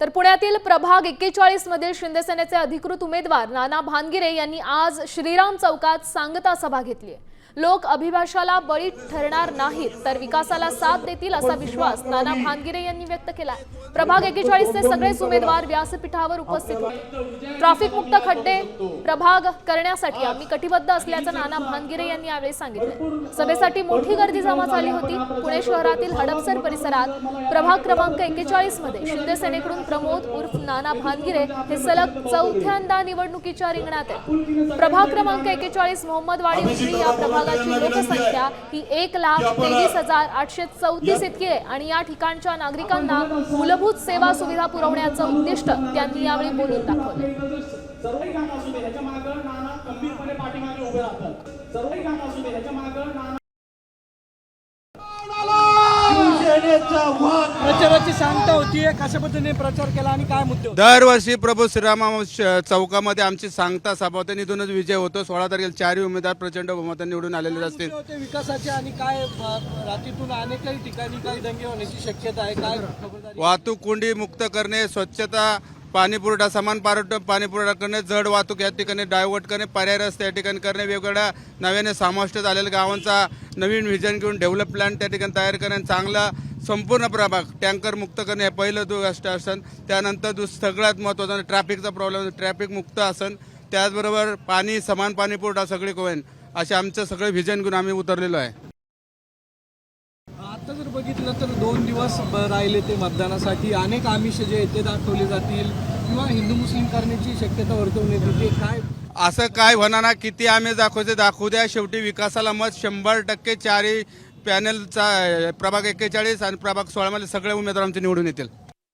तर पुण्यातील प्रभाग 41 मधील शिंदेसेनेचे अधिकृत उमेदवार नाना भानगिरे यांनी आज श्रीराम चौकात सांगता सभा घेतली। लोक अभिभाषाला बळी ठरणार नाहीत तर विकासाला साथ देतील असा विश्वास नाना भानगिरे यांनी व्यक्त केला। प्रभाग 41 चे सगळेच उमेदवार व्यासपीठावर उपस्थित होते। ट्रॅफिक मुक्त खड्डे प्रभाग करण्यासाठी आम्ही कटिबद्ध असल्याचं नाना भानगिरे यांनी यावेळी सांगितलं। सभेसाठी मोठी गर्दी जमा झाली होती। पुणे शहरातील हडपसर परिसरात प्रभाग क्रमांक 41 मध्ये शिंदेसेनेकडून प्रमोद उर्फ नाना भानगिरे हे सलग चौथ्यांदा निवडणुकीच्या रिंगणात आहेत। प्रभाग क्रमांक 41 मोहम्मदवाडी उजरी या प्रभागाची लोकसंख्या ही 1,23,834 इतकी आहे आणि या ठिकाणच्या नागरिकांना मूलभूत सेवा सुविधा पुरवण्याचं उद्दिष्ट त्यांनी यावेळी बोलून दाखवले। सर्वही काम असू दे ह्याच्या मागे नाना गंभीरपणे पाठीमागे उभे राहतात। सर्वही काम असू दे ह्याच्या मागे नाना प्रचाराची सांगता होती, कशा पद्धतीने प्रचार केला आणि काय मुद्दे होते? दरवर्षी प्रभू श्रीराम चौकामध्ये आमची सांगता सभा होते, निधूनच विजय होतो। 16 तारखेला 4 उमेदवार प्रचंड बहुमताने निवडून आलेले असतील। विकासाचे आणि काय रात्रीतून अनेक ठिकाणी काही दंगे होण्याची शक्यता आहे, काय खबरदारी? वाहतूक कोंडी मुक्त करणे, स्वच्छता, पाणी पुरवठा, समान पाणी पुरवठा करणे, जड वाहतूक या ठिकाणी डायव्हर्ट करणे, पर्याय रस्ते या ठिकाणी करणे, वेगवेगळ्या नव्याने समाविष्ट झालेल्या गावांचा नवीन व्हिजन घेऊन डेव्हलप प्लॅन त्या ठिकाणी तयार करणे, चांगला संपूर्ण प्रभाग टँकर मुक्त करणे हे पहिलं गोष्ट असन। त्यानंतर सगळ्यात महत्त्वाचं ट्रॅफिकचा प्रॉब्लेम, ट्रॅफिक मुक्त असन। त्याचबरोबर पाणी, समान पाणी पुरवठा सगळी होईल असे आमचं सगळं व्हिजन घेऊन आम्ही उतरलेलो आहे। आता जर बघितलं तर 2 दिवस राहिले ते मतदानासाठी, अनेक आमिष जे आहेत ते दाखवले जातील किंवा हिंदू मुस्लिम करण्याची शक्यता वर्तवण्यात येते। काय असं काय होणार ना, किती आम्ही दाखवते दाखवू द्या, शेवटी विकासाला मत 100% चारही पॅनलचा प्रभाग 41 आणि प्रभाग 16 मध्ये सगळे उमेदवार आमचे निवडून येतील।